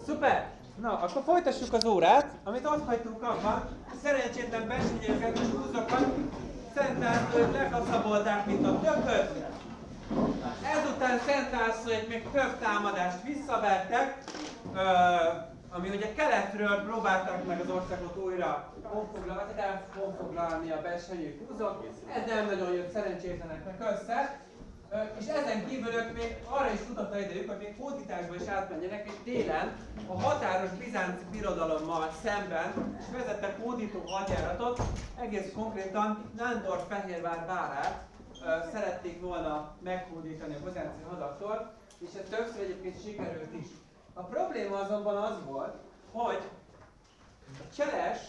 Szuper! Na, akkor folytassuk az órát, amit ott hagytunk abban. Szerencsétlen versenyeket és húzokat Szent Lászlóék lekaszabolták, mint a tököt. Ezután Szent Lászlóék még több támadást visszavertek, ami ugye keletről próbálták meg az országot újra honfoglalni a versenyők húzok. Ez nem nagyon jött szerencsétleneknek össze. És ezen kívül ők még arra is futott idejük, hogy még hódításba is átmenjenek, és délen a határos bizánci birodalommal szemben vezettek hódító hadjáratot, egész konkrétan Nándor-Fehérvár várát szerették volna meghódítani a bizánci hadaktól, és ez többször egyébként sikerült is. A probléma azonban az volt, hogy a cseles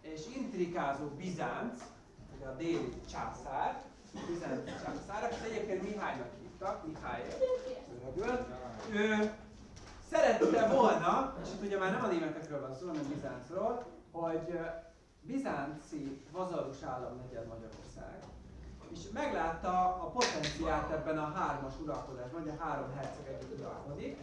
és intrikázó Bizánc, ugye a déli császár, bizánci császár, akit egyébként Mihálynak hívtak, Mihályért, ő szerette volna, és itt ugye már nem a németekről van szó, hanem Bizáncról, hogy bizánci vazalus állam legyen Magyarország, és meglátta a potenciált ebben a hármas uralkodásban, hogy a három herceg együtt uralkodik,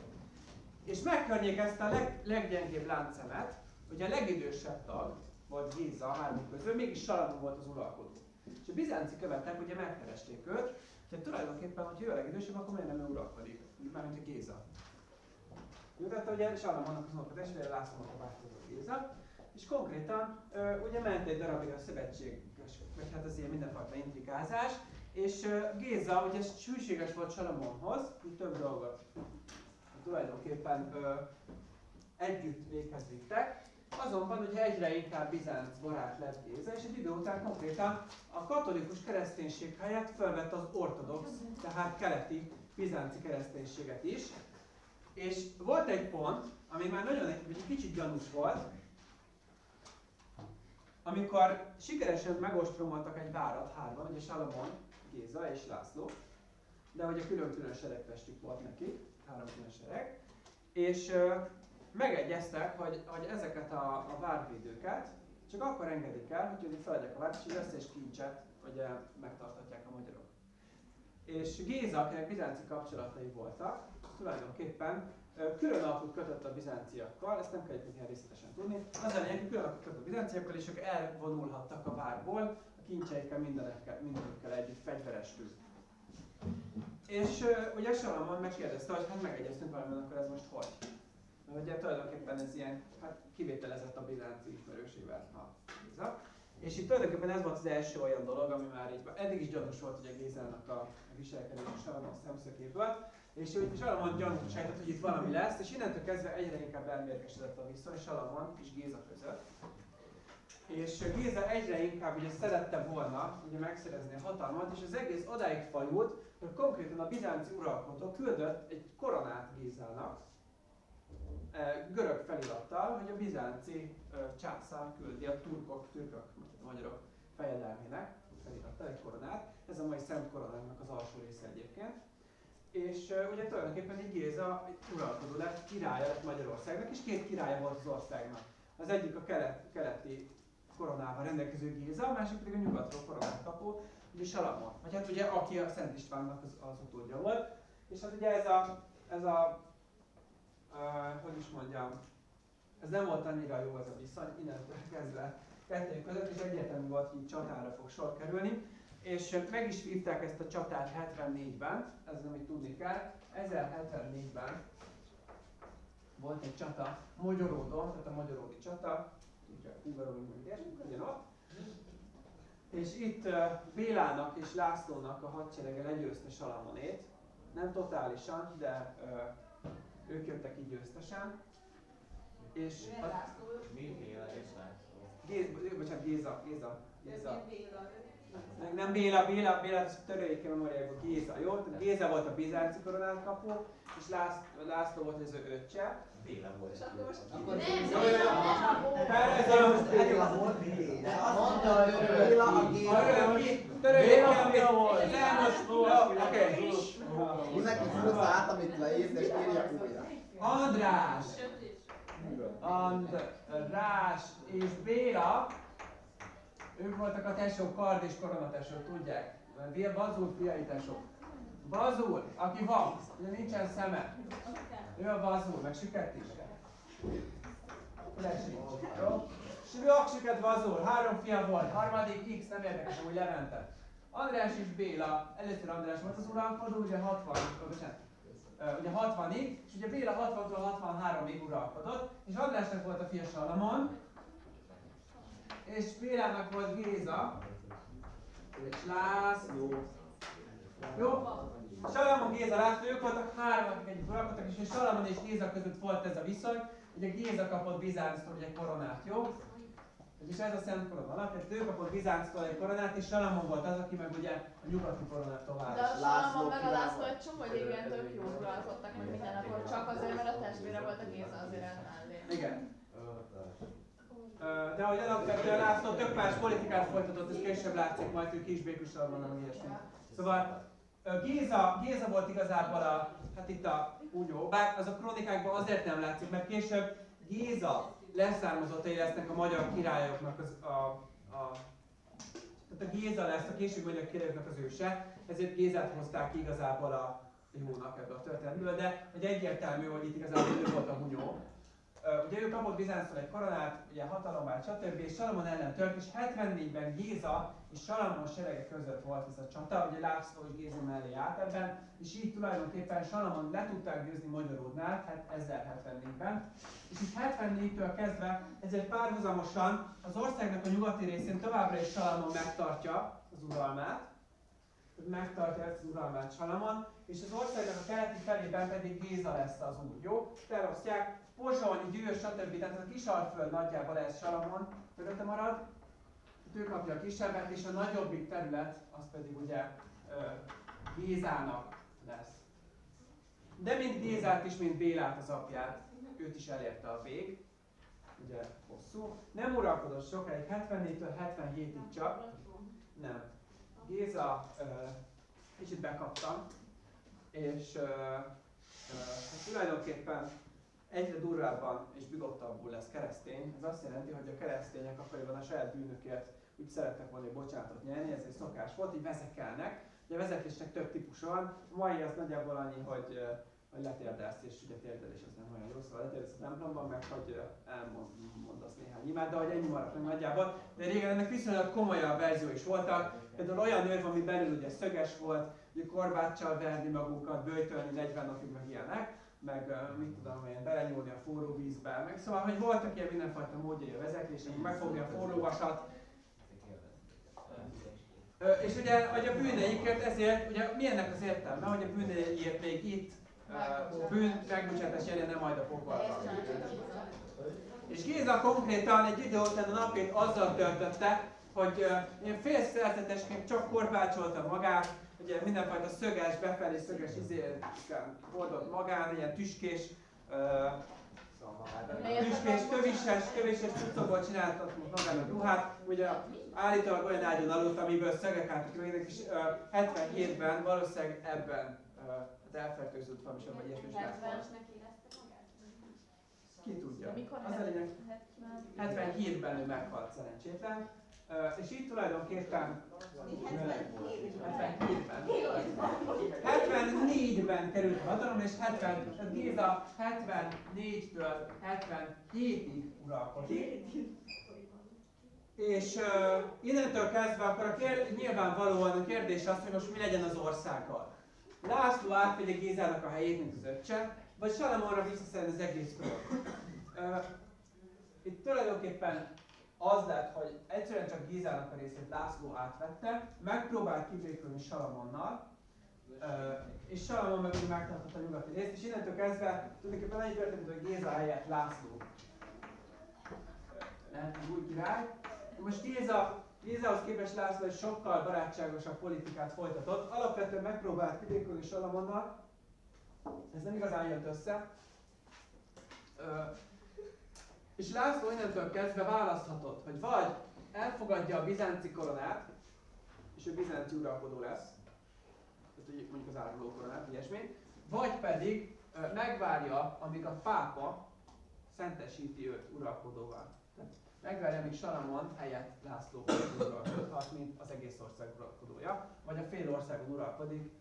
és megkörnyékezte a leggyengébb láncszemet, hogy a legidősebb tag volt Géza a hármuk közül, mégis Salamon volt az uralkodó. És a bizánci követek ugye megkeresték őt, hogy tulajdonképpen, hogy ő a legidősebb, akkor miért nem ő uralkodik, mármint a Géza. Ő tette ugye Salamonnak az unokatestvére, Lászlónak a változó Géza, és konkrétan ugye ment egy darabig a szövetséges, vagy hát az ilyen mindenfajta intrikázás, és Géza ugye hűséges volt Salamonhoz, úgy több dolgot tulajdonképpen együtt véghez vittek. Azonban ugye egyre inkább Bizánc barát lett Géza, és egy idő után konkrétan a katolikus kereszténység helyett felvett az ortodox, tehát keleti bizánci kereszténységet is. És volt egy pont, ami már nagyon egy kicsit gyanús volt, amikor sikeresen megostromoltak egy várat hárman, ugye Salamon, Géza és László, de ugye külön-külön seregtestük volt neki, három külön sereg, és megegyeztek, hogy ezeket a várvédőket csak akkor engedik el, hogy feladják a várt, és az összes kincset ugye megtartatják a magyarok. És Géza, akinek bizánci kapcsolatai voltak, tulajdonképpen külön alkut kötött a bizánciakkal, ezt nem kell ilyen részletesen tudni, az a lényeg, hogy külön alkut kötött a bizánciakkal, és ők elvonulhattak a várból, a kincseikkel mindenekkel együtt fegyverestül. És ugye Salamon megkérdezte, hogy hát megegyeztünk valamiben, akkor ez most hogy? Mert ugye tulajdonképpen ez ilyen, hát kivételezett a bizánci ismerősével a Géza. És itt tulajdonképpen ez volt az első olyan dolog, ami már így eddig is gyanús volt ugye Gézának a viselkedés a Salamon szemszögéből. És úgy Salamon gyanús sejtett, hogy itt valami lesz, és innentől kezdve egyre inkább elmérgesedett a viszony Salamon és Géza között. És Géza egyre inkább ugye szerette volna ugye megszerezni a hatalmat, és az egész odáig fajult, hogy konkrétan a bizánci uralkodó küldött egy koronát Gézának, görög felirattal, hogy a bizánci császár küldi a turkok, a magyarok fejedelmének felirattal egy koronát. Ez a mai Szent Koronának az alsó része egyébként. És ugye tulajdonképpen egy Géza uralkodó lett, királya lett Magyarországnak, és két királya volt az országnak. Az egyik a keleti koronával rendelkező Géza, a másik pedig a nyugatról koronát kapó, ugye Salamon. Vagy hát ugye aki a Szent Istvánnak az utódja volt. És hát ugye ez a hogy is mondjam, ez nem volt annyira jó ez a viszony, innentől kezdve kettőjük között, és egyértelmű volt, hogy csatára fog sor kerülni. És meg is vívták ezt a csatát 74-ben, ez amit tudni kell. 1074-ben volt egy csata Magyaródon, tehát a magyaródi csata, tudják, Hungaroring, ugyanott. És itt Bélának és Lászlónak a hadserege legyőzte Salamonét, nem totálisan, de ők jöttek így győztesen. És Géza. Nem Béla, ezt töröljék ki a memóriából, Géza, jó? Tehát Géza volt a bizánci koronát kapó, és László volt az ő öccse. Béla volt. Akkor András és Béla, ők voltak a tesók, kard és koronatesók, tudják? Bazul fiai tesók. Bazul, aki van, de nincsen szeme. Ő a vazul, meg süket is. Jó? Süket vazul, 3 fia volt, harmadik X, nem érdekes, hogy Levente. András és Béla, először András volt az uralkodó, ugye 60-ig, és ugye Béla 60-tól 63-ig uralkodott, és Andrásnak volt a fia Salamon, és Bélának volt Géza, és László. Jó? Salamon, Géza, László, ők voltak 3, akik együtt uralkodtak, és Salamon és Géza között volt ez a viszony, ugye Géza kapott Bizánctól egy koronát, jó? És ez a Szent Korona alapja, ő kapott Bizánctól egy koronát, és Salamon volt az, aki meg ugye a nyugati koronát tovább. De a Salamon meg a László egy csomó időben tök jól uralkodtak meg minden, akkor csak azért, mert a testvére volt a Géza, azért elnállé. Igen. De hogy alapvetően László tök más politikát folytatott, ez később látszik, majd ő kisbékussal van, ami ilyesmi. Szóval Géza volt igazából hát itt a úgyó, bár az a krónikákban azért nem látszik, mert később Géza leszármazottai lesznek a magyar királyoknak tehát a Géza lesz a későbbi magyar királyoknak az őse, ezért Gézát hozták ki igazából a jónak ebből a történetből, de hogy egyértelmű, hogy itt igazából ő volt a hunyó. Ugye ő kapott Bizánctól egy koronát, ugye hatalomát, stb. És Salamon ellen tört, és 74-ben Géza és Salamon serege között volt ez a csata, ugye László és Géza mellé állt ebben, és így tulajdonképpen Salamon le tudták győzni Magyaródnál, 1074-ben, és így 74-től kezdve, ezért párhuzamosan az országnak a nyugati részén továbbra is Salamon megtartja az uralmát, Salamon, és az országnak a keleti felében pedig Géza lesz az úr, jó? Felosztják, Pozsony, Győr, stb. Tehát a Kisalföld nagyjából ez Salamon mögötte marad, ő kapja a kisebbet, és a nagyobbik terület az pedig ugye Gézának lesz. De mind Gézát is, mint Bélát az apját, őt is elérte a vég, ugye hosszú. Nem uralkodott sokáig, 74-től 77-ig csak. Nem. Géza kicsit bekapta, és tulajdonképpen egyre durvábban és bigottabbul lesz keresztény. Ez azt jelenti, hogy a keresztények akkoriban a saját bűnökért úgy szerettek volna bocsánatot nyerni, ez egy szokás volt, így vezekelnek. Ugye a vezeklésnek több típusa van. A mai az nagyjából annyi, hogy letérdelsz, és ugye térdelés az nem olyan jó, szóval letérdelsz a templomban, meg hogy elmondasz néhány imát, de hogy ennyi maradt meg nagyjából. De régen ennek viszonylag komolyabb verzió is voltak. Például olyan őrv, ami belül ugye szöges volt, ugye korbáccsal verni magukat, böjtölni 40 napig, meg ilyenek, meg mit tudom én, belenyúlni a forró vízbe, meg szóval, hogy voltak ilyen mindenfajta módjai a vezeklésnek, megfogni a forró vasat. És ugye, hogy a bűneikért ezért, ugye mi ennek az értelme, hogy a bűneiért még itt bűn megbocsátás jelent, nem majd a pokolban. És Géza konkrétan egy idő után a napjait azzal töltötte, hogy ilyen félszerzetesként csak korbácsolta magát, ugye mindenfajta szöges, befelé szöges izéken hordott magán, ilyen tüskés, tövises cuccokból csináltatott magának ruhát, ugye állítólag olyan ágyon aludt, amiből szögek álltak végnek, és 77-ben valószínűleg ebben elfertőzött valami sem, vagy ilyesmi is. Ki tudja. Az a lényeg, 77-ben ő meghalt szerencsétlen, és így tulajdonképpen 74-ben került a hatalom, és Géza 74-től 77-ig uralkodik. És innentől kezdve akkor nyilvánvalóan a kérdés az, hogy most mi legyen az országgal. László átvegye Gézának a helyét, mint az öccse, vagy Salamonra visszaszerni az egész kört. Itt tulajdonképpen az lett, hogy egyszerűen csak Gézának a részét László átvette, megpróbált kibékülni Salamonnal, és Salamon meg úgy megtartotta a nyugati részt, és innentől kezdve tulajdonképpen annyi történt, hogy Géza helyett László lehet egy új király. Most Gézához képest László egy sokkal barátságosabb politikát folytatott. Alapvetően megpróbált kibékülni Salamonnal, ez nem igazán jött össze. És László innentől kezdve választhatott, hogy vagy elfogadja a bizánci koronát, és ő bizánci uralkodó lesz, tehát mondjuk az áruló koronát, ilyesmi, vagy pedig megvárja, amíg a pápa szentesíti őt uralkodóval. Megvárja, amíg Salamon helyett László uralkodhat, mint az egész ország uralkodója, vagy a fél országon uralkodik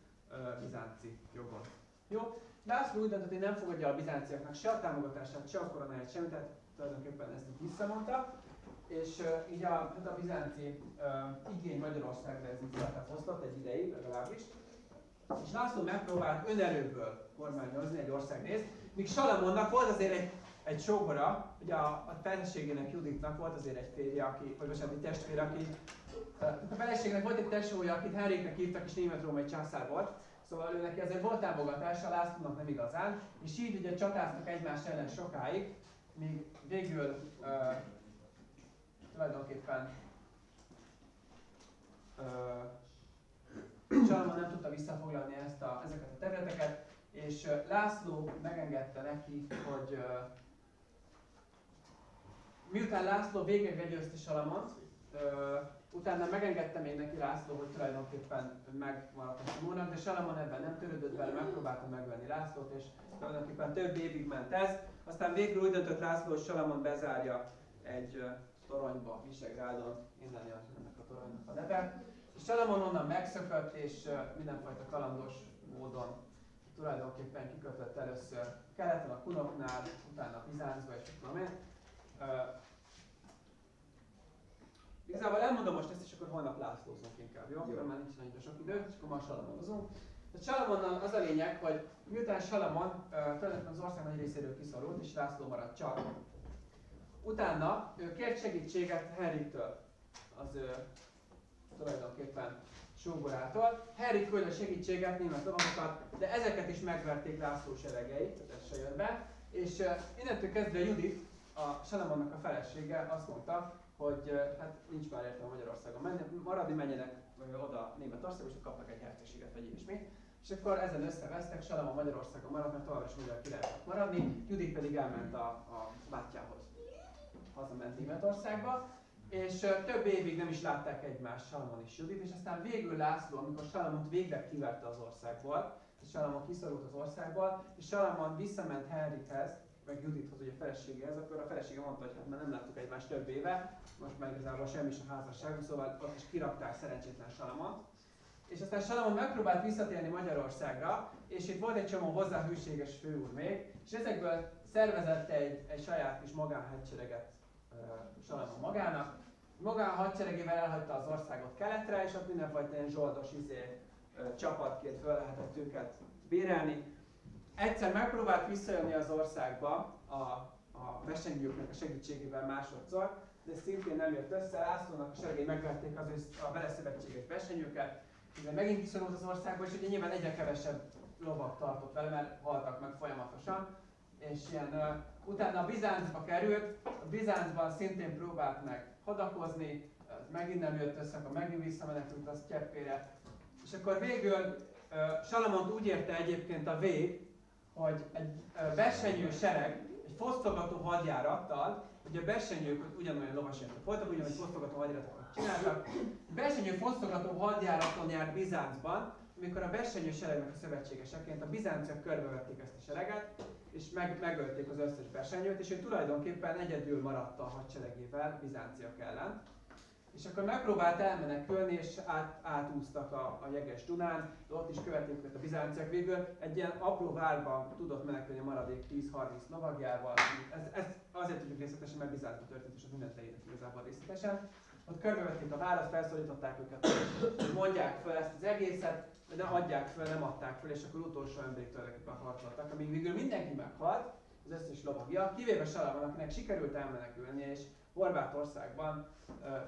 bizánci jogon. Jó? László úgy döntött, hogy nem fogadja a bizánciaknak se a támogatását, se a koronáját, semmit, tehát tulajdonképpen ezt így visszamondta. És így a bizánci igény Magyarországra ez így fosztott egy ideig legalábbis. És László megpróbált önerőből kormányozni egy országrészt, míg Salamonnak volt azért egy sógora, ugye a feleségének, Juditnak volt azért egy férje, vagy bocsánat, egy testvére, a feleségének volt egy testvére, akit Henriknek hívtak, és német-római császár volt. Szóval ő neki azért volt támogatása, Lászlónak nem igazán, és így ugye csatáztak egymás ellen sokáig, míg végül tulajdonképpen Salamon nem tudta visszafoglalni ezeket a területeket, és László megengedte neki, hogy miután László végig legyőzte Salamont, utána megengedte még neki László, hogy tulajdonképpen megmaradt a Simónak, de Salamon ebben nem törődött vele, megpróbálta megvenni Lászlót, és tulajdonképpen több évig ment ez. Aztán végül úgy döntött László, hogy Salamon bezárja egy toronyba, Visegrádon, innen jön ennek a toronynak a neve. És Salamon onnan megszökött, és mindenfajta kalandos módon tulajdonképpen kikötött először keleten a kunoknál, utána Bizáncba, és tudom én. Igazából elmondom most ezt, és akkor holnap Lászlózunk inkább, jó? Mert már nincs annyira sok idő, és akkor ma Salamonozunk. Tehát Salamonnal az a lényeg, hogy miután Salamon tulajdonképpen az ország nagy részéről kiszorult, és László maradt csak, utána ő kért segítséget Henriktől, az tulajdonképpen sógorától. Henrik küldött segítséget, német lovagokat, de ezeket is megverték László seregei, tehát ez se jött be. És innentől kezdve Judit, a Salamonnak a felesége azt mondta, hogy hát nincs már értelme Magyarországon maradni, menjenek oda Németországba, és kapnak egy hercegséget, vagy ilyesmi. És akkor ezen összevesztek, Salamon Magyarországon maradt, mert továbbra is magyar király akart maradni, Judit pedig elment a bátyjához. Hazament Németországba, és több évig nem is látták egymást Salamon és Judit, és aztán végül László, amikor Salamont végleg kiverte az országból, és Salamon kiszorult az országból, és Salamon visszament Henrikhez, meg Judithoz, ugye a feleségéhez, akkor a felesége mondta, hogy hát már nem láttuk egymást több éve, most már igazából semmi is a házasságunk, szóval ott is kirakták szerencsétlen Salamont. És aztán Salamon megpróbált visszatérni Magyarországra, és itt volt egy csomó hozzá hűséges főúr még, és ezekből szervezett egy saját kis magánhadsereget Salamon magának. Magán hadseregével elhagyta az országot keletre, és ott mindenfajta ilyen zsoldos csapatként föl lehetett őket bérelni. Egyszer megpróbált visszajönni az országba a versengőknek a segítségével másodszor, de szintén nem jött össze. Lászlónak a seregei megverték a vele szövetséges versenyőket, mivel megint kiszorult az országba, és ugye nyilván egyre kevesebb lovat tartott vele, mert haltak meg folyamatosan. És ilyen, utána a Bizáncba került, a Bizáncban szintén próbált meg hadakozni, megint nem jött össze, akkor megint visszamenekült a sztyeppére. És akkor végül Salamont úgy érte egyébként a vég, hogy egy versenyő sereg, egy fosztogató hadjárattal, ugye a versenyők ugyanolyan lovasjátok voltak, ugyanolyan fosztogató hadjáratokat csináltak. Versenyő fosztogató hadjáraton járt Bizáncban, amikor a versenyő seregnek a szövetségeseként a bizánciak körbevették ezt a sereget, és megölték az összes versenyőt, és ő tulajdonképpen egyedül maradt a hadseregével bizánciak ellen. És akkor megpróbált elmenekülni, és átúztak a jeges Dunán, de ott is követték őket a bizánciak. Végül egy ilyen apró várban tudott menekülni a maradék 10-30 lovagjával. Ezt azért tudjuk részletesen, mert Bizáncban történt, és az mindent leírnak igazából részletesen. Ott körbevették a várat, felszólították őket, hogy mondják fel ezt az egészet, de ne adják fel, nem adták fel, és akkor utolsó emberig tulajdonképpen harcoltak, amíg végül mindenki meghalt, az összes lovagja, kivéve Salamon, akinek sikerült elmenekülni, és Horvátországban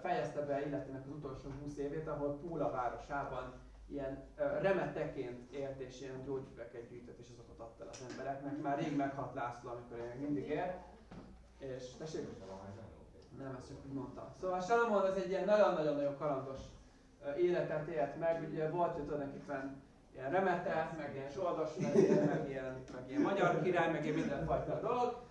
fejezte be életének az utolsó 20 évét, ahol Pula városában ilyen remeteként élt, és ilyen gyógyszereket gyűjtött, és azokat adta el az embereknek. Már rég meghalt László, amikor én mindig élt. És tessék? Nem, ezt csak úgy mondtam. Szóval Salamon az egy ilyen nagyon-nagyon kalandos életet élt meg, ugye volt tulajdonképpen ilyen remete, meg ilyen zsoldos meg ilyen magyar király, meg ilyen mindenfajta dolog.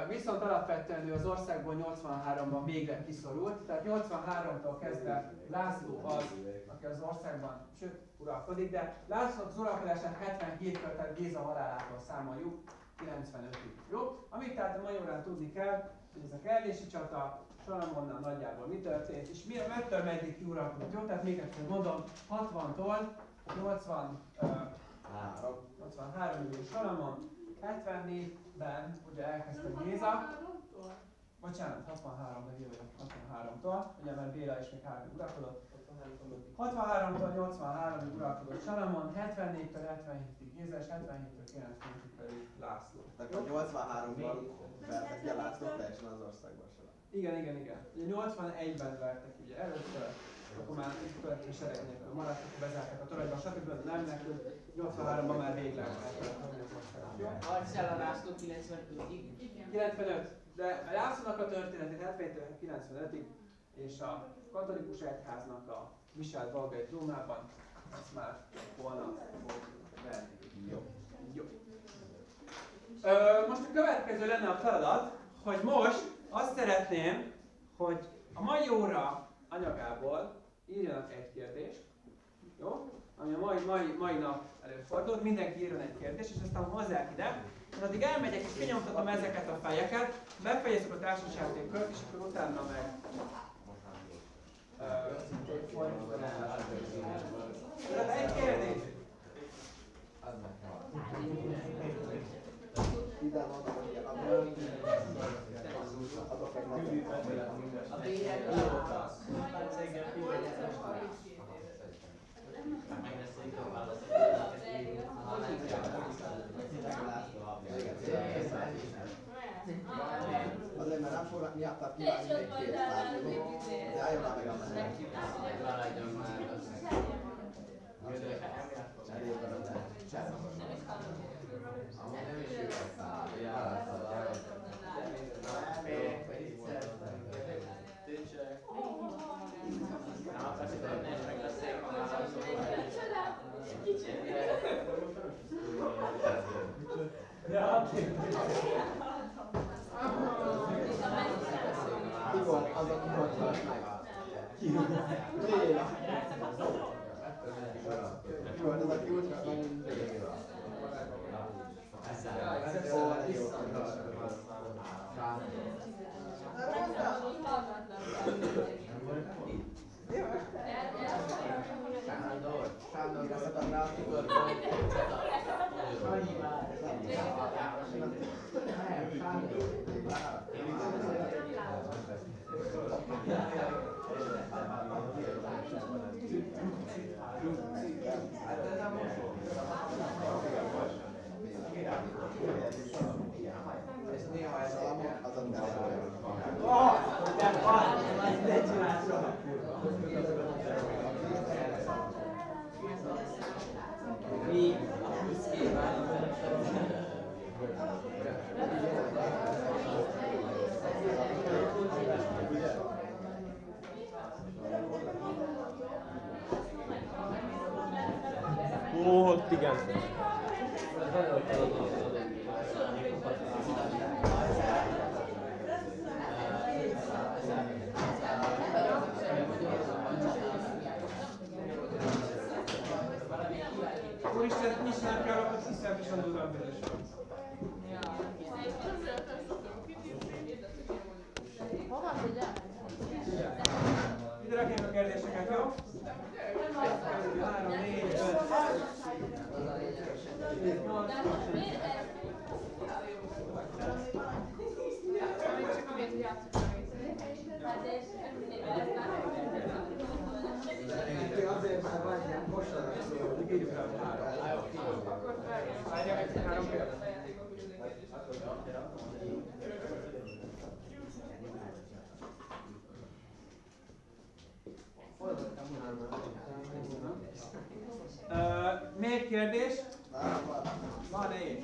Viszont alapvetően ő az országból 83-ban végre kiszorult, tehát 83-tól kezdve László az, aki az országban, sőt, uralkodik, de László az uralkodását 72-től, tehát Géza halálától számoljuk 95-ig. Jó? Amit tehát a mai órán tudni kell, hogy ez a kertési csata, Salamonnal nagyjából mi történt, és mettől meddig kiuralkodott, jó? Tehát még egyszer mondom, 60-tól 83-ig 83 millió Salamon, 74-ben ugye elkezdte Géza, bocsánat, 63-ban jövök, 63-tól, ugye mert Béla is még 3 uralkodott. 63-tól 83-ig uralkodott Salamon, 74-től 77-ig Géza, és 77-től 90-ig pedig László. Tehát 83-ban vertek ki a Lászlót teljesen az országban sem. Igen. Ugye 81-ben vertek ugye először, akkor már következő seregnek maradtak, bezárták a toronyba, stb. Nem nekünk, 83-ban már végleg vertek az országban. Arcella László 95-ig. 95, de a Lászlónak a történetét 75-től 95-ig, és a katolikus egyháznak a viselt Valgai trónában, azt már holnap fogjuk venni. Jó. Most a következő lenne a feladat, hogy most azt szeretném, hogy a mai óra anyagából írjanak egy kérdést, jó? Ami a mai nap előfordult, mindenki írjon egy kérdést, és aztán hozzák ide. Én addig elmegyek és kinyomtatom ezeket a fejeket, befejezzük a társasjátékkört, és akkor utána meg... Egy kérdés! Ide van, hogy abban adok egy napot. A bélyeg Azért, mert nem fognak miattam kívánni még két pártból, de álljon már meg a menet. Igor, azok mondtak meg. Béla. Igor, ez aki úgy kell menni, Béla. Sándor, beszéltem rá, Igor. Igen. Úristen, nyissanak el, akkor hiszem is a novemberes. Hova figyelj? Ide rakják a kérdéseket, jó? 3, 4, 5. Azért már van ilyen kosarak, hogy írjuk rá a 3. Várjál meg 3 kérdést. Még kérdés? Van 4.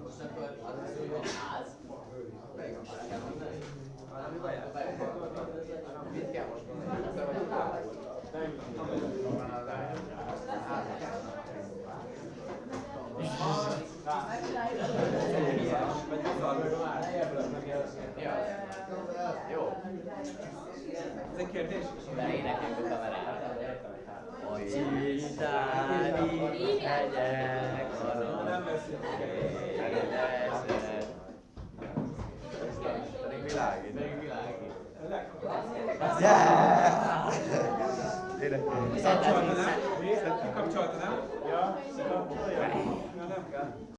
Most akkor az az, hogy ház. Valami baját? Mit kell most mondani? Jó. Ez egy kérdés? De énekeljük a kamerát. Citári hegyek Nem veszünk. Pedig világít. A legjobb. Yeah! Kikapcsolta, nem? Kikapcsolta, nem? Ja, nem kell.